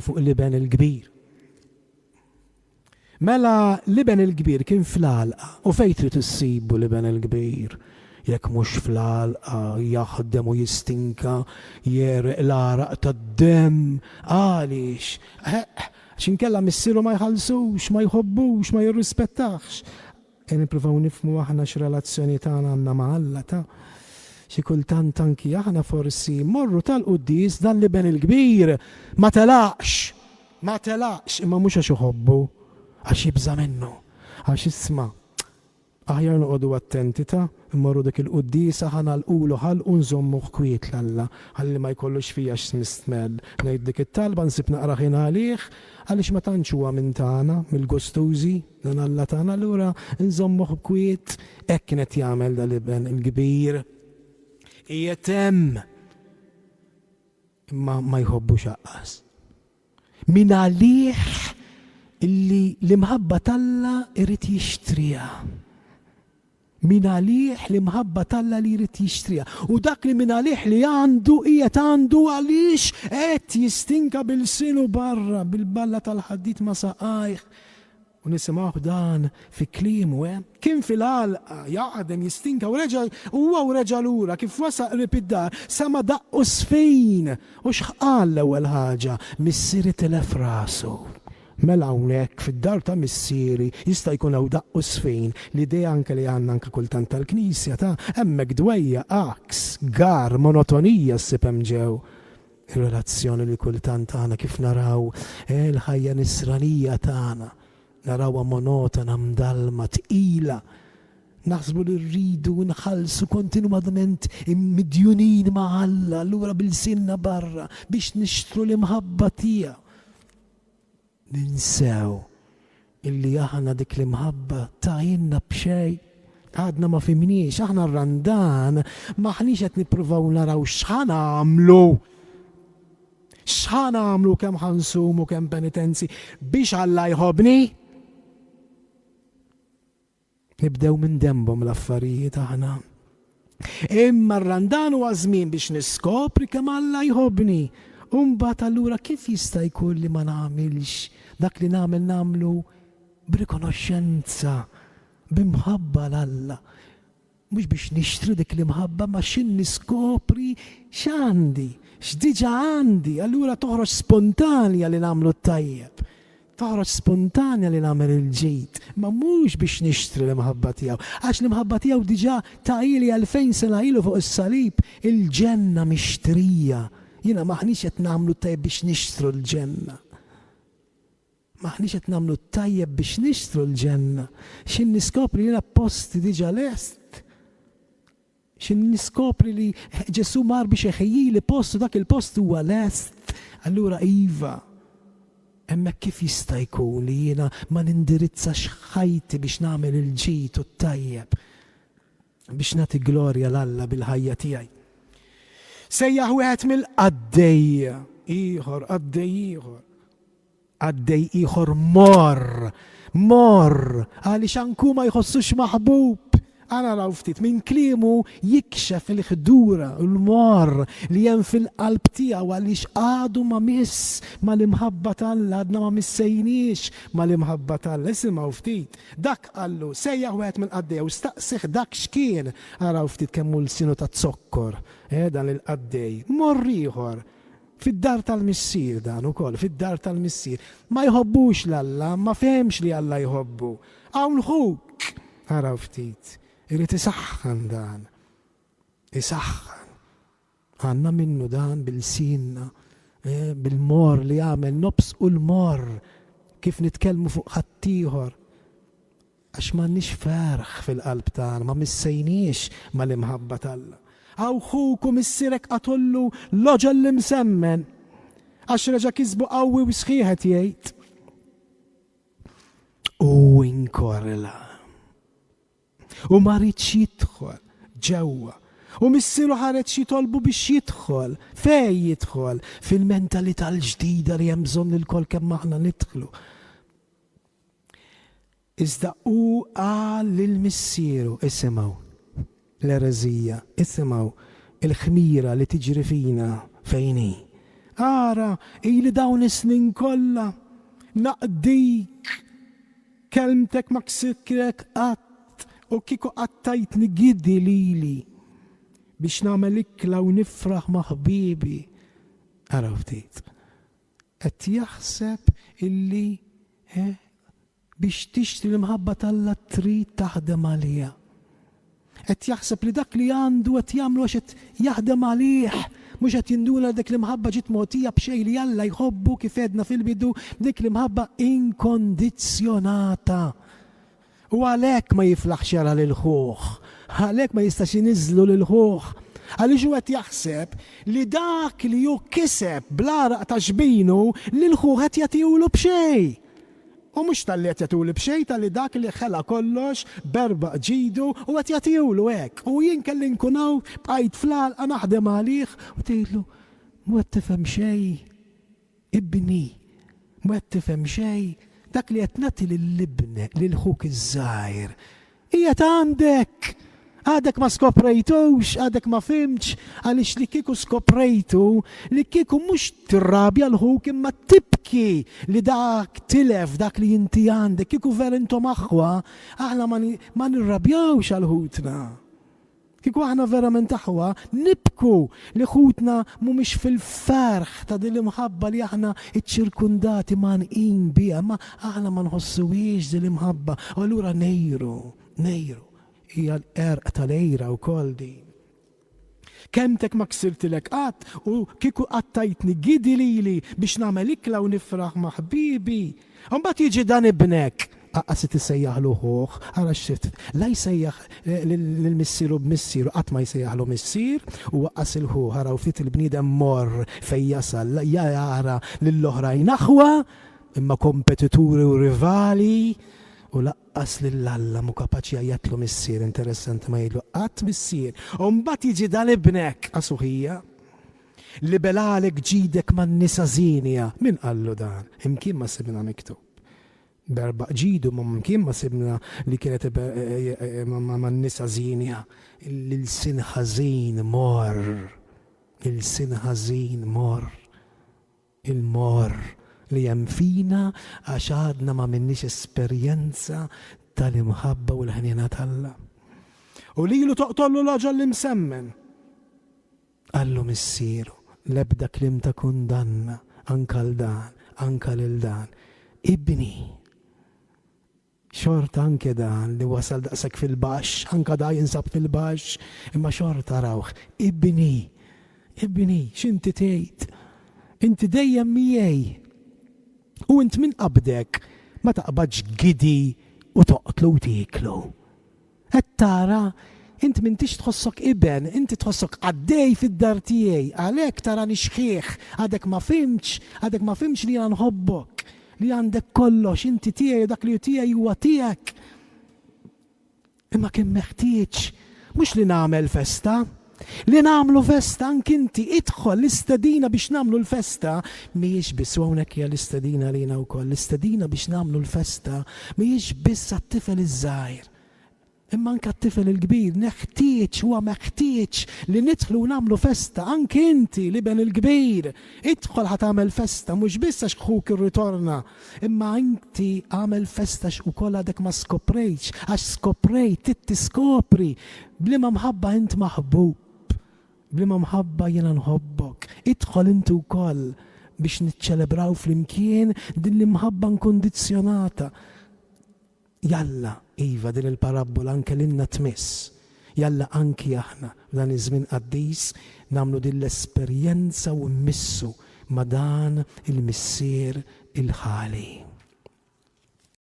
fuq Liben il-kbir. Mela Liben il-kbir kien fl-għalqa u fejn trid issibu Liben il-kbir. Jekk mhux fl-għalqa jaħdem u jistinka jereq l-araq tad-dem għaliex x'inkella missieru ma jħallsux, ma jħobbux, ma jirrispettax. Nippruvaw nifhmu aħna x'relazzjoni tagħna għandna ma' Alla ta' xi kultant anki aħna forsi morru tal-quddies dan Liben il-kbir ma telaqx imma mhux għax iħobbu għax jibża minnu għax isma' aħjar noqogħdu attenti ta' immorru dik il-quddies aħna nqulu ħalqu nżommu kwiet l-Alla ħalli ma jkollux fija x'nistmel ngħid dik it-talba nsib naqra ħin għalih għaliex ma tantx huwa minn tagħna mill-Gustużi dan Alla tagħna allura nżommu kwiet hekk kienet jagħmel da Liben il-kbir. Jetem imma ma jħobbu xaqqas. Min għalih illi l-imħabba Alla irid jixtrija. Min għalih l-imħabba Alla li jrid jixtrija. U dak li min għalih li għandu qiegħed għandu għaliex qed jistinka bil-sinu barra bil-balla tal-ħaddit ma saqajh. U nisimgħu dan fi kliemu kien fil-għalqa jaħdem jistinka u reġa' lura kif wasaq qrib id-dar sama daqqu sfin u x'qal l-ewwel ħaġa missieri telef rasu. Mela hawnhekk fid-dar ta' missieri jista' jkun hawn daqqu sfin l-idea anke li għandna anke kultant tal-Knisja ta' hemmhekk dwejja aks gar monotonija ssib hemm ġew. Ir-relazzjoni li kultant għandna kif naraw il-ħajja nisranija tagħna. Narawha monotona mdalma tqila. Naħsbu li rridu nħallsu kontinwament immidjunin ma' Alla allura bil-sinna barra biex nixtru l-imħabba tiegħu. Ninsew illi aħna dik l-imħabba tajinna b'xejn. Għadna ma fimniex, aħna r-randan maħniex qed nippruvaw naraw x'ħanamlu. X'ħanamlu kemm ħansumu kemm penitenzi biex Alla jħobbni. Nibdew minn dembhom l-affarijiet aħna. Imma r-randan huwa żmien biex niskopri kemm Alla jħobbni. U mbagħad allura kif jista' jkun li ma nagħmilx dak li nagħmlu b'rikonoxxenza, b'imħabba l-Alla. Mhux biex nixtri dik l-imħabba ma xin niskopri x'għandi, x'diġà għandi, allura toħroġ spontanja li nagħmlu t-tajjeb. Toħroġ spontanja li nagħmel il-ġid, ma mhux biex nixtri l-imħabba tiegħu, għax l-imħabba tiegħu diġà ta' ili 2000 sena ilu fuq is-salib, il-ġenna mixtrija. Jiena maħniex qed nagħmlu tajjeb biex nixtru l-ġenna. Maħniex qed nagħmlu tajjeb biex nixtru l-ġenna. X'in niskopri jiena posti diġà lest. X'in niskopri li Ġesu mar biex iħejjili postu dak il-post huwa lest. Allura iva. Hemmhekk kif jista' jkun li jiena ma nindirizzax ħajti biex nagħmel il-ġid u t-tajjeb biex nagħti glorja l-Alla bil-ħajja tiegħi. Sejjaħ wieħed mill-qaddej ieħor, qaddej ieħor mor għaliex anku ma jħossux maħbub. Għana raw ftit minn kliemu jikxef il-ħdura u l-mor li hemm fil-qalb tiegħu għaliex għadu ma miss mal-imħabba Alla, għadna ma missejniex mal-imħabba Alla. Isimgħu ftit. Dak qallu sejjaħ wieħed minn qaddej u staqsih dak x'kien araw ftit kemm hu l-sinu ta' zokkor. Dan il-qaddej. Mor ieħor fid-dar tal-missier dan ukoll, fid-dar tal-missier. Ma jħobbux l-Alla, ma fehmx li Alla jħobbu. Hawn ħuk araw ftit. Irrid isaħħan dan. Isaħħan. Għandna minnu dan bil-sinna, bil-mor li għamel nobs u l-mor kif nitkellmu fuq ħaddieħor. Għax m'għandniex ferħ fil-qalb tagħna, ma missejniex mal-imħabba Alla. Għaw ħuku missierek qatollu l-oġel li msemmen għax reġa' kisbu qawwi u sħiħet jgħid. U inkorrela. U ma rridx jidħol ġewwa. U missieru ħareġ jitolbu biex jidħol. Fejn jidħol? Fil-mentalità l-ġdida li hemm bżonn il-kol kemm aħna nidħlu. Iżda hu qal lill-missieru isimgħu l-ereżija, isimgħu il-ħmira li tiġri fina fejn hi. Ara, ili dawn is-snin kollha naqdik kelmtek ma ksirek qatt u kieku qattajtni gidi lili biex nagħmel ikla u nifraħ ma' ħbibi. Ara ftit. Qed jaħseb illi biex tixtri l-imħabba tal-Alla trid taħdem għaliha. Qed jaħseb li dak li għandu qed jagħmlu għax qed jaħdem għalih, mhux qed jinduna dik l-imħabba ġiet mogħtija b'xejn li Alla jħobbu kif edna fil-bidu, dik l-imħabba inkondizzjonata. U għalhekk ma jiflaħx jara lil ħuh, għalhekk ma jistax iniżlu lil ħuh. Għaliex huwa qed jaħseb li dak li hu kiseb bl-araq ta' xbinu lil ħuh qed jagħtihulu b'xejn. U mhux tal-li qed jagħtihulu b'xejn, tal-li dak li ħela kollox berbaq ġidu u qed jagħtihulu hekk. U jien kelli nkun hawn bqajt fl-għalqa naħdem għalih u tgħidlu mhu qed tifhem xejn, ibni, mhu qed tifhem xejn, dak li qed nagħti lill-ibne lil ħuk iż-żgħir qiegħed għandek. Għadek ma skoprejtux, għadek ma fimx, għalix li kiku skoprejtu, li kiku mux tirrabja l-ħuk imma tibki li dak tilef, dak li jinti għandek, kiku ver intom aħwa, aħna ma nirrabjawx għal-ħutna. Kiku aħna verament aħwa, nibku li ħutna mumiex fil-ferħ ta' dil-imħabba li aħna iċ-ċirkundati ma nqin bija, ma aħna ma nħossuwiex dil-imħabba, u allura nejru. Hija l-erq tal-ejra wkoll din. Kemmtek ma ksirtilek qatt u kieku qattajtni gidi lili biex nagħmel ikla u nifraħ ma' ħbibi. Imbagħad jiġi dan ibnek. Qaqasit isejjaħlu ħuħ, ara x'sift, la jsejjaħ lill-missieru b'missieru qatt ma jsejjaħlu missier u waqqas il-ħuħ ara u ftit il-bniedem mor fejn jasal jara lill-oħrajn aħwa imma kompetituri u rivali. U laqqas lill-Alla mu kapaċi jgħidlu missier, interessanti ma jgħidlu qatt missier. U mbagħad jiġi dan ibnek qasuħija li belalek ġidek man-nisa żinja. Min qallu dan? Imkien ma sibna miktub. Berbaq ġidu ma imkien ma sibna li kienet man-nisa żinja. Il-sin ħażin mor. Il-sin ħażin mor. Il-mor li hemm fina għax għadna ma minnix esperjenza tal-imħabba u l-ħnina tal-Alla. U lilu toqtollu l-aġel li msemmen. Qallu missieru l-ebda klim ta' kundanna anka l-dan, anka l-dan. Ibni, xorta anke dan li wasal daqsek fil-baxx, anka da jinsab fil-baxx, imma xorta rawħ. Ibni, x'inti tgħid? Inti dejjem miegħi. U int min qabdek ma taqbadx gidi u toqtlu u tiklu. Qed tara, int m'intix tħossok iben, inti tħossok għaddej fid-dar tiegħi, għalhekk tarani xħieħ, għadek ma fimx li jiena nħobbok, li għandek kollox, inti tiegħi dak li tiegħi huwa tiegħek. Imma kien meħtieġ mhux li nagħmel festa. Li nagħmlu festa anke inti idħol l-istedina biex nagħmlu l-festa mhijiex biss hawnhekk hija l-istedina lina wkoll. L-istedina biex nagħmlu l-festa mhijiex biss għat-tifel iż-żgħir. Imma anke għat-tifel il-kbir neħtieġ huwa meħtieġ li nidħlu nagħmlu festa anke inti li ben il-kbir. Idħol ħa tagħmel festa mhux biss għax ħuk irritorna, imma inti għamel festa ukoll għadek ma skoprejtx, għax skoprejt tiskopri bliema mħabba int maħbub. Bliema mħabba jiena nħobbok. Idħol inti wkoll biex niċċelebraw flimkien din l-imħabba nkondizzjonata. Jalla, iva din il-parabola anke lilna tmiss. Jalla anki aħna dan iż-żmien qaddis nagħmlu din l-esperjenza u mmissu ma' dan il-missier il-ħali.